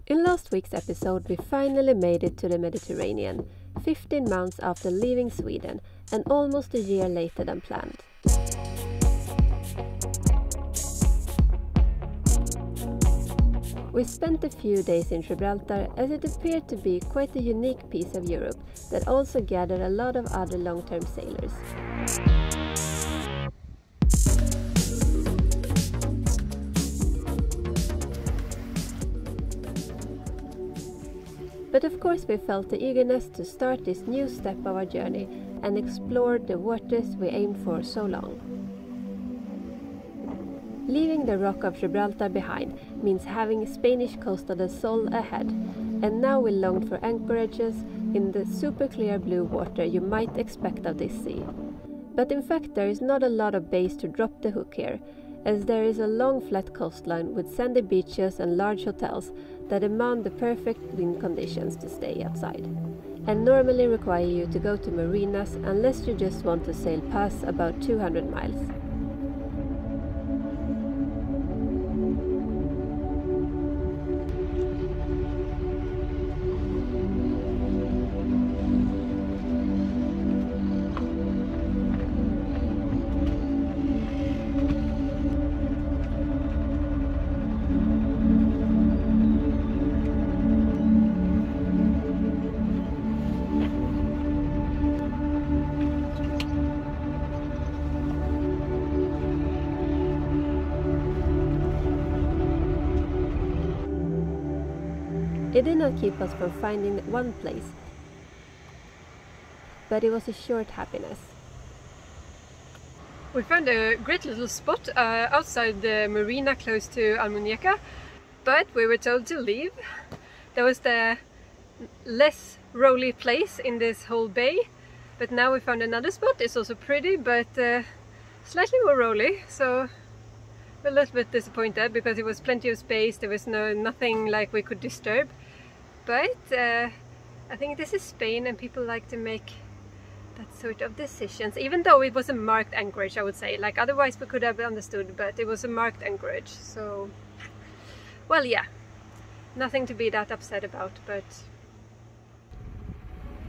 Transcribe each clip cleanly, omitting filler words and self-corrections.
In last week's episode, we finally made it to the Mediterranean, 15 months after leaving Sweden and almost a year later than planned. We spent a few days in Gibraltar as it appeared to be quite a unique piece of Europe that also gathered a lot of other long-term sailors. But of course we felt the eagerness to start this new step of our journey and explore the waters we aimed for so long. Leaving the Rock of Gibraltar behind means having Spanish Costa del Sol ahead, and now we longed for anchorages in the super clear blue water you might expect of this sea. But in fact there is not a lot of bays to drop the hook here, as there is a long flat coastline with sandy beaches and large hotels that demand the perfect wind conditions to stay outside, and normally require you to go to marinas unless you just want to sail past about 200 miles. It did not keep us from finding one place, but it was a short happiness. We found a great little spot outside the marina close to Almuñeca, but we were told to leave. That was the less rolly place in this whole bay, but now we found another spot. It's also pretty, but slightly more rolly, so we're a little bit disappointed because it was plenty of space. There was nothing like we could disturb. But I think this is Spain and people like to make that sort of decisions, even though it was a marked anchorage, I would say. Like otherwise we could have understood, but it was a marked anchorage. So, well, yeah, nothing to be that upset about, but...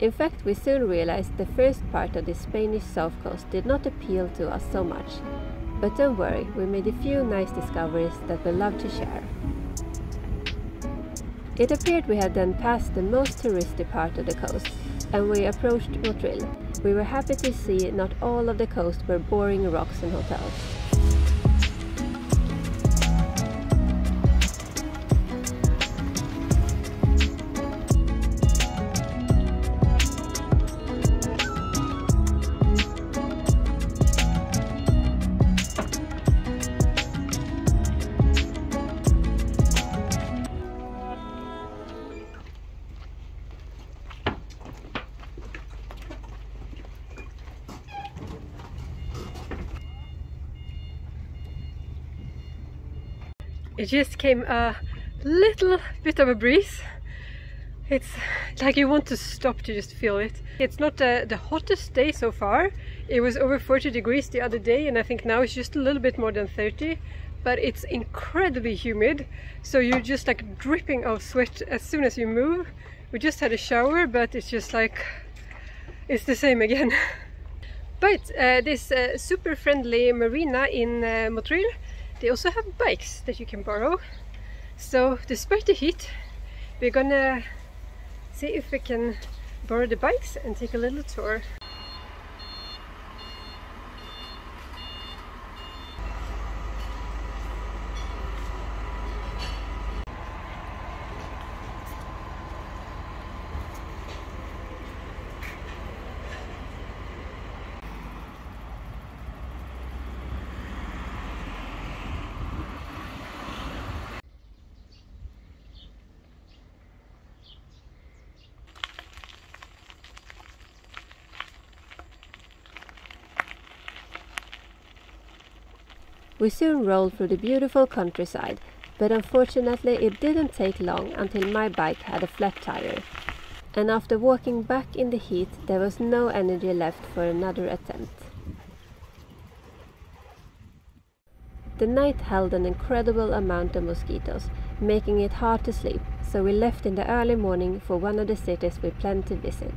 In fact, we soon realized the first part of the Spanish south coast did not appeal to us so much. But don't worry, we made a few nice discoveries that we'll love to share. It appeared we had then passed the most touristy part of the coast, and we approached Motril. We were happy to see not all of the coast were boring rocks and hotels. It just came a little bit of a breeze. It's like you want to stop to just feel it. It's not the hottest day so far. It was over 40 degrees the other day, and I think now it's just a little bit more than 30. But it's incredibly humid, so you're just like dripping of sweat as soon as you move. We just had a shower, but it's just like it's the same again. But this super friendly marina in Motril, they also have bikes that you can borrow. So despite the heat, we're gonna see if we can borrow the bikes and take a little tour. We soon rolled through the beautiful countryside, but unfortunately it didn't take long until my bike had a flat tire. And after walking back in the heat, there was no energy left for another attempt. The night held an incredible amount of mosquitoes, making it hard to sleep, so we left in the early morning for one of the cities we planned to visit.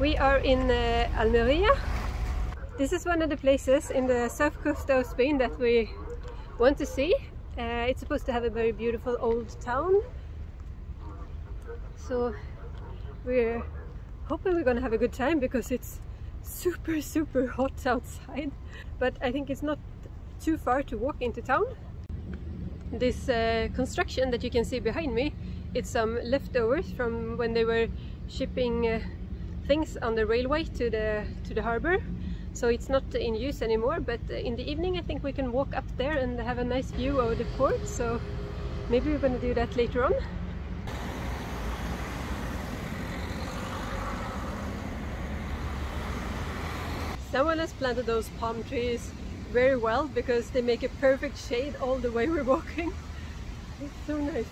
We are in Almeria. This is one of the places in the south coast of Spain that we want to see. It's supposed to have a very beautiful old town. So we're hoping we're gonna have a good time because it's super hot outside. But I think it's not too far to walk into town. This construction that you can see behind me, it's some leftovers from when they were shipping things on the railway to the harbor, so it's not in use anymore, but in the evening I think we can walk up there and have a nice view of the port, so maybe we're going to do that later on. Someone has planted those palm trees very well because they make a perfect shade all the way we're walking. It's so nice.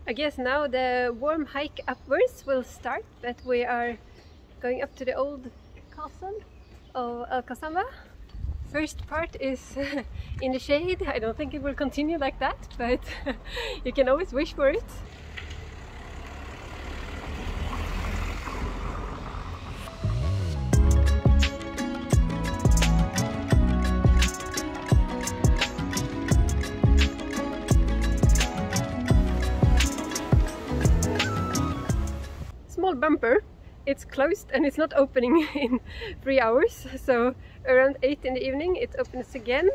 I guess now the warm hike upwards will start, but we are going up to the old castle of Alcazaba. First part is in the shade. I don't think it will continue like that, but you can always wish for it. Small bumper. It's closed and it's not opening in 3 hours, so around 8 in the evening it opens again.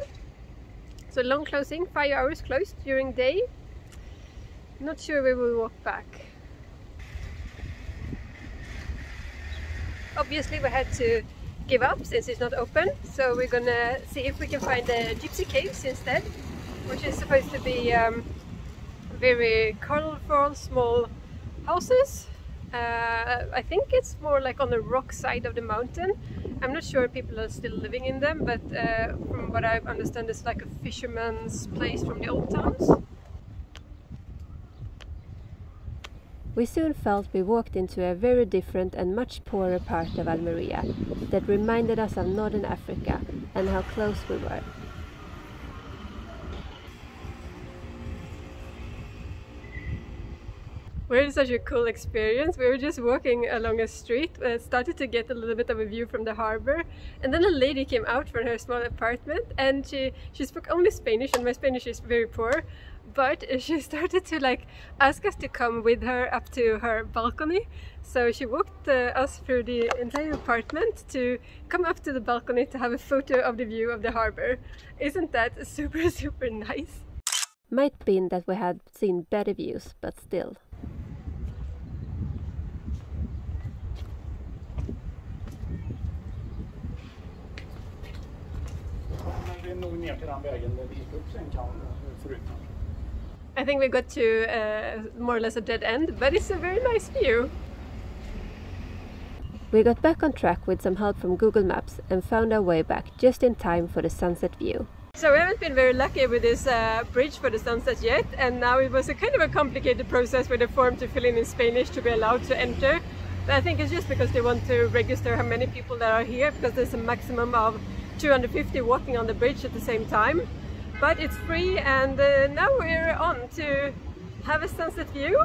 So long closing, 5 hours closed during day. Not sure we will walk back. Obviously we had to give up since it's not open, so we're gonna see if we can find the gypsy caves instead, which is supposed to be very colorful small houses. I think it's more like on the rock side of the mountain. I'm not sure people are still living in them, but from what I understand it's like a fisherman's place from the old towns. We soon felt we walked into a very different and much poorer part of Almeria that reminded us of northern Africa and how close we were. We had such a cool experience. We were just walking along a street, started to get a little bit of a view from the harbor, and then a lady came out from her small apartment and she spoke only Spanish, and my Spanish is very poor, but she started to like ask us to come with her up to her balcony. So she walked us through the entire apartment to come up to the balcony to have a photo of the view of the harbor. Isn't that super, super nice? Might been that we had seen better views, but still. I think we got to more or less a dead end, but it's a very nice view. We got back on track with some help from Google Maps and found our way back just in time for the sunset view. So we haven't been very lucky with this bridge for the sunset yet, and now it was a kind of a complicated process with a form to fill in Spanish to be allowed to enter. But I think it's just because they want to register how many people there are here, because there's a maximum of 250 walking on the bridge at the same time. But it's free, and now we're on to have a sunset view.